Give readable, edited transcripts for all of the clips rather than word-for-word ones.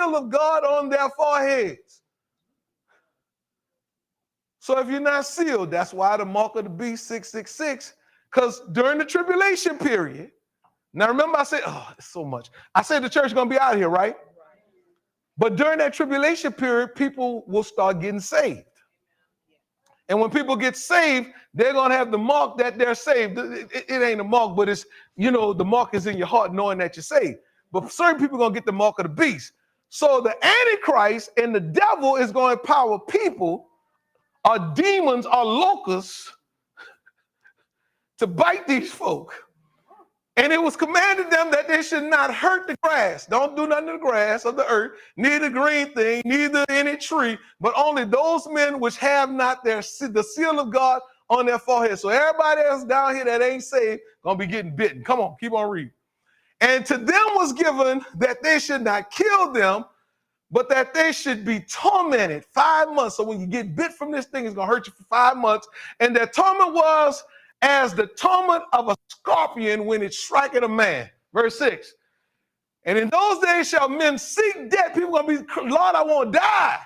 seal of God on their foreheads. So if you're not sealed, that's why the mark of the beast 666, because during the tribulation period, now remember I said, oh, it's so much. I said the church is going to be out here, right? But during that tribulation period, people will start getting saved. And when people get saved, they're going to have the mark that they're saved. It ain't a mark, but it's, the mark is in your heart knowing that you're saved. But certain people are going to get the mark of the beast. So the Antichrist and the devil is going to empower people, or demons, or locusts, to bite these folk. And it was commanded them that they should not hurt the grass. Don't do nothing to the grass of the earth, neither green thing, neither any tree, but only those men which have not the seal of God on their forehead. So everybody else down here that ain't saved gonna be getting bitten. Come on, keep on reading. And to them was given that they should not kill them, but that they should be tormented 5 months. So when you get bit from this thing, it's gonna hurt you for 5 months. And their torment was as the torment of a scorpion when it striketh a man. Verse 6. And in those days shall men seek death. People are going to be, Lord, I want to die.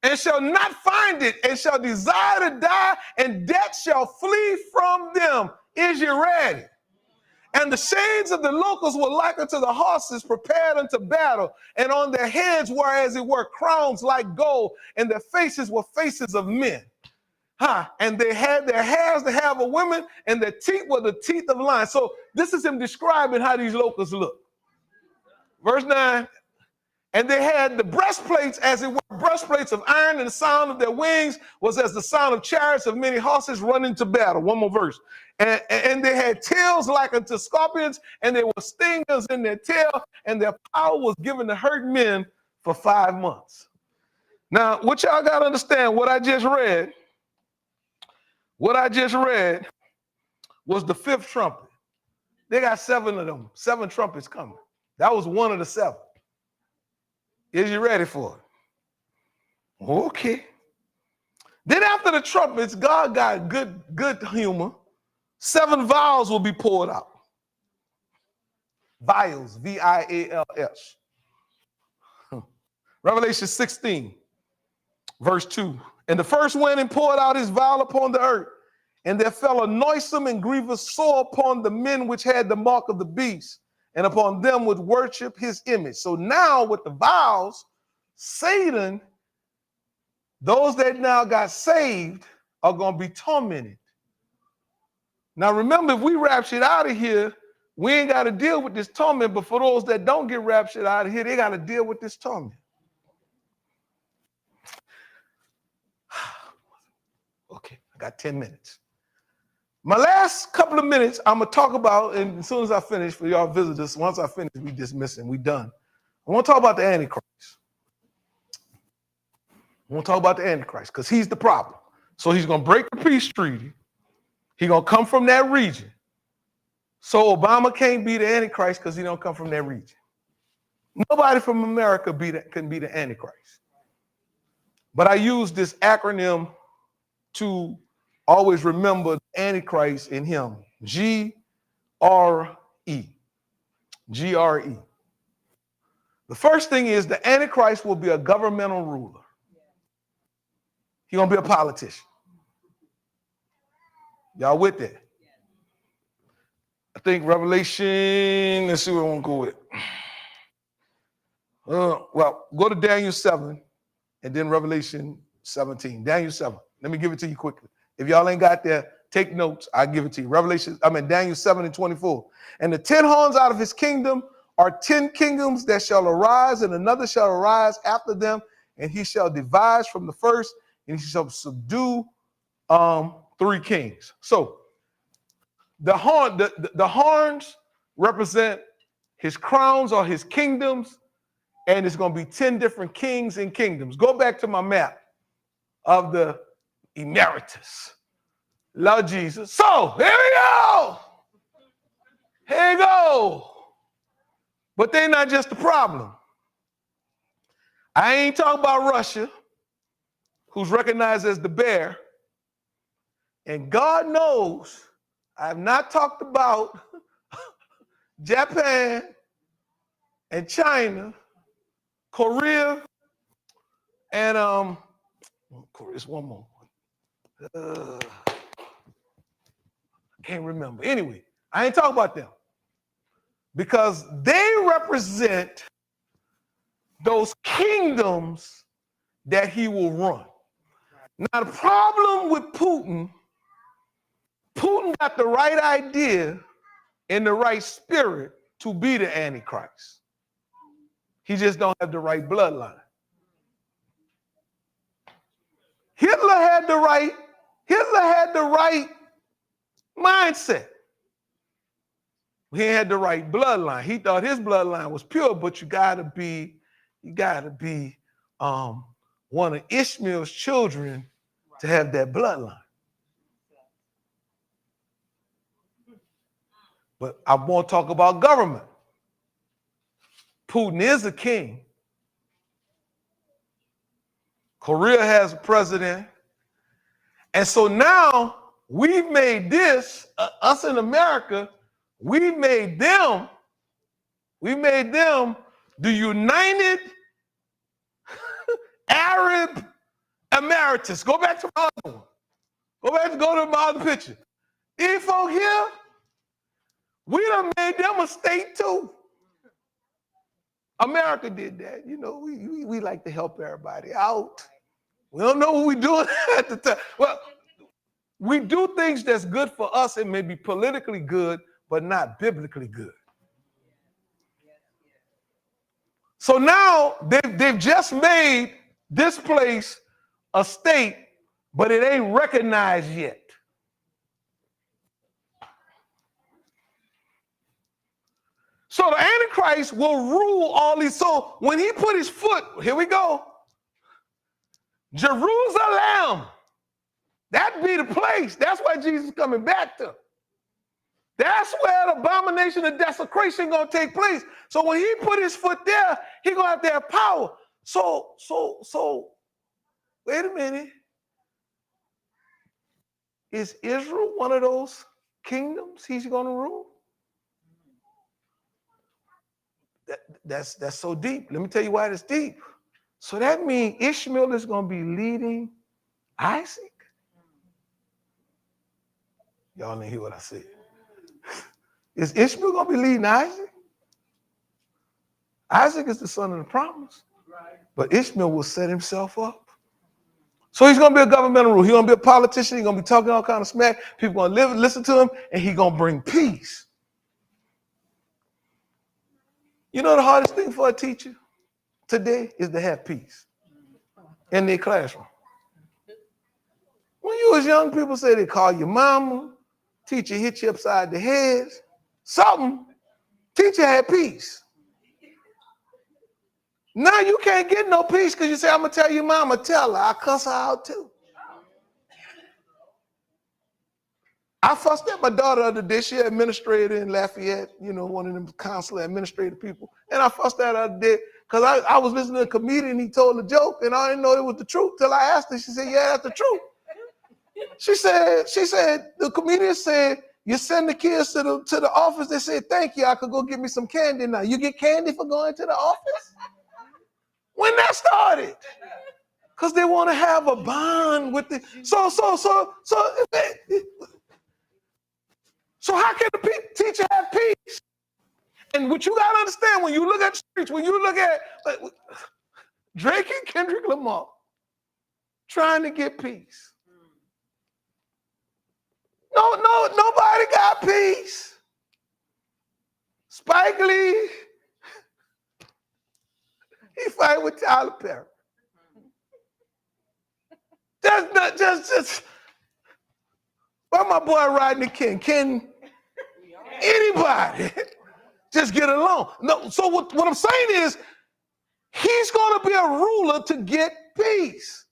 And shall not find it, and shall desire to die, and death shall flee from them. Is you ready? And the shades of the locusts were like unto the horses prepared unto battle, and on their heads were as it were crowns like gold, and their faces were faces of men. And they had their hairs the hair of women, and their teeth were the teeth of lions. So this is him describing how these locusts look. Verse 9, and they had the breastplates as it were breastplates of iron, and the sound of their wings was as the sound of chariots of many horses running to battle. One more verse. And they had tails like unto scorpions, and there were stingers in their tail, and their power was given to hurt men for 5 months. Now, what y'all got to understand, what I just read was the 5th trumpet. They got 7 of them, 7 trumpets coming. That was one of the 7. Is you ready for it? Okay. Then after the trumpets, God got good humor. 7 vials will be poured out. Vials, V-I-A-L-S. Revelation 16, verse 2. And the first went and poured out his vial upon the earth, and there fell a noisome and grievous sore upon the men which had the mark of the beast, and upon them which worship his image. So now with the vials, Satan, those that now got saved are going to be tormented. Now remember, if we raptured out of here, we ain't got to deal with this torment, but for those that don't get raptured out of here, they got to deal with this torment. Okay, I got 10 minutes. My last couple of minutes, I'm going to talk about, and as soon as I finish, for y'all visitors, once I finish, we dismiss and we done. I want to talk about the Antichrist. I want to talk about the Antichrist because he's the problem. So he's going to break the peace treaty. He's going to come from that region. So Obama can't be the Antichrist because he don't come from that region. Nobody from America can be the Antichrist. But I use this acronym to always remember the Antichrist in him. G-R-E. G-R-E. The first thing is the Antichrist will be a governmental ruler. He's going to be a politician. Y'all with that? I think Revelation, let's see where I want to go with. Well, go to Daniel 7 and then Revelation 17. Daniel 7. Let me give it to you quickly. If y'all ain't got there, take notes. I'll give it to you. Daniel 7 and 24. And the 10 horns out of his kingdom are 10 kingdoms that shall arise, and another shall arise after them, and he shall devise from the first, and he shall subdue 3 kings. So the horns represent his crowns or his kingdoms, and it's going to be 10 different kings and kingdoms. Go back to my map of the emeritus. Lord Jesus. So here we go. Here you go. But they're not just the problem. I ain't talking about Russia, who's recognized as the bear. And God knows I have not talked about Japan and China Korea, and it's one more. I can't remember. Anyway, I ain't talking about them because they represent those kingdoms that he will run. Now, the problem with Putin got the right idea and the right spirit to be the Antichrist. He just don't have the right bloodline. Hitler had the right mindset. He had the right bloodline. He thought his bloodline was pure, but you gotta be one of Ishmael's children to have that bloodline. But I won't talk about government. Putin is a king. Korea has a president. And so now we've made this, us in America, we made them the United Arab Emirates. Go back to my other one. Go to my other picture. These folk here, we done made them a state too. America did that. You know, we like to help everybody out. We don't know what we're doing at the time. Well, we do things that's good for us. It may be politically good, but not biblically good. So now they've just made this place a state, but it ain't recognized yet. So the Antichrist will rule all these. So when he put his foot, here we go, Jerusalem, that'd be the place. That's where Jesus is coming back to. That's where the abomination of desecration gonna take place. So when he put his foot there, he gonna have to have power. So wait a minute. Is Israel one of those kingdoms he's gonna rule? That's so deep. Let me tell you why it's deep. So that means Ishmael is gonna be leading Isaac. Y'all didn't hear what I said. Is Ishmael going to be leading Isaac? Isaac is the son of the promise. Right. But Ishmael will set himself up. So he's going to be a governmental ruler. He's going to be a politician. He's going to be talking all kind of smack. People going to listen to him, and he's going to bring peace. You know the hardest thing for a teacher today is to have peace in their classroom. When you was young, people say they call you mama, teacher hit you upside the head, something, teacher had peace. Now you can't get no peace because you say, I'm going to tell your mama, tell her, I cuss her out too. I fussed at my daughter the other day. She had administrator in Lafayette, you know, one of them counselor administrative people. And I fussed at her the other day because I was listening to a comedian. He told a joke and I didn't know it was the truth till I asked her. She said, yeah, that's the truth. She said, the comedian said, you send the kids to the office. They said, thank you. I could go get me some candy now. You get candy for going to the office? When that started? Because they want to have a bond with the. So how can the teacher have peace? And what you got to understand when you look at streets, when you look at Drake and Kendrick Lamar trying to get peace. No, nobody got peace. Spike Lee, he fight with Tyler Perry. That's not just. Why my boy Rodney King? Can anybody just get along? No. So what I'm saying is, he's going to be a ruler to get peace.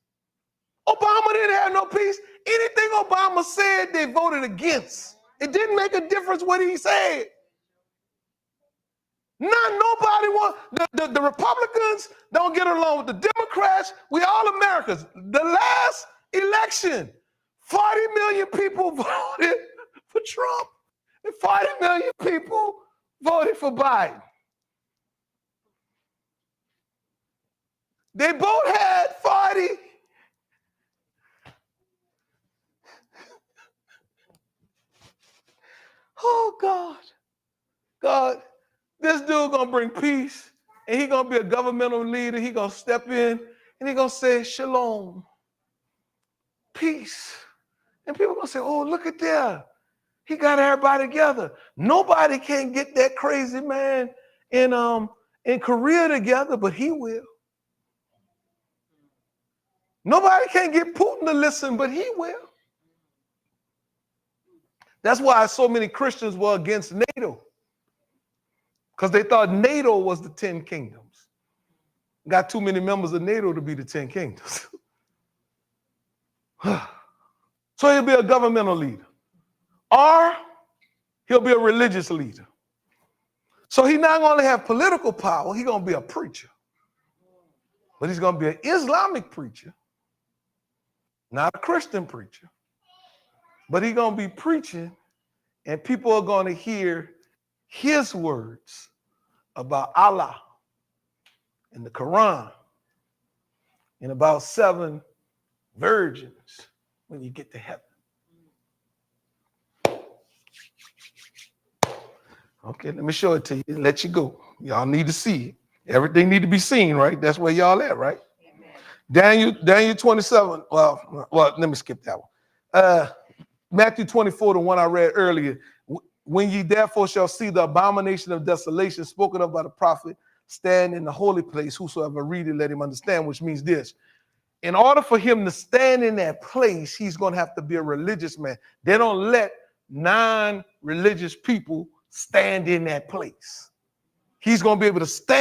Obama didn't have no peace. Anything Obama said, they voted against. It didn't make a difference what he said. Nobody want the Republicans don't get along with the Democrats. We all Americans. The last election, 40 million people voted for Trump, and 40 million people voted for Biden. They both had 40. Oh, God. God, this dude gonna bring peace, and he gonna be a governmental leader. He gonna step in, and he gonna say, shalom, peace. And people gonna say, oh, look at there. He got everybody together. Nobody can get that crazy man in Korea together, but he will. Nobody can get Putin to listen, but he will. That's why so many Christians were against NATO, because they thought NATO was the 10 kingdoms. Got too many members of NATO to be the 10 kingdoms. So he'll be a governmental leader, or he'll be a religious leader. So he's not going to have political power. He's going to be a preacher. But he's going to be an Islamic preacher, not a Christian preacher. But he's going to be preaching, and people are going to hear his words about Allah and the Quran and about 7 virgins when you get to heaven. Okay, let me show it to you and let you go. Y'all need to see it. Everything need to be seen, right? That's where y'all at, right? Amen. Daniel 27. Well, let me skip that one. Matthew 24, the one I read earlier. When ye therefore shall see the abomination of desolation spoken of by the prophet stand in the holy place, whosoever read it, let him understand, which means this. In order for him to stand in that place, he's going to have to be a religious man. They don't let non-religious people stand in that place. He's going to be able to stand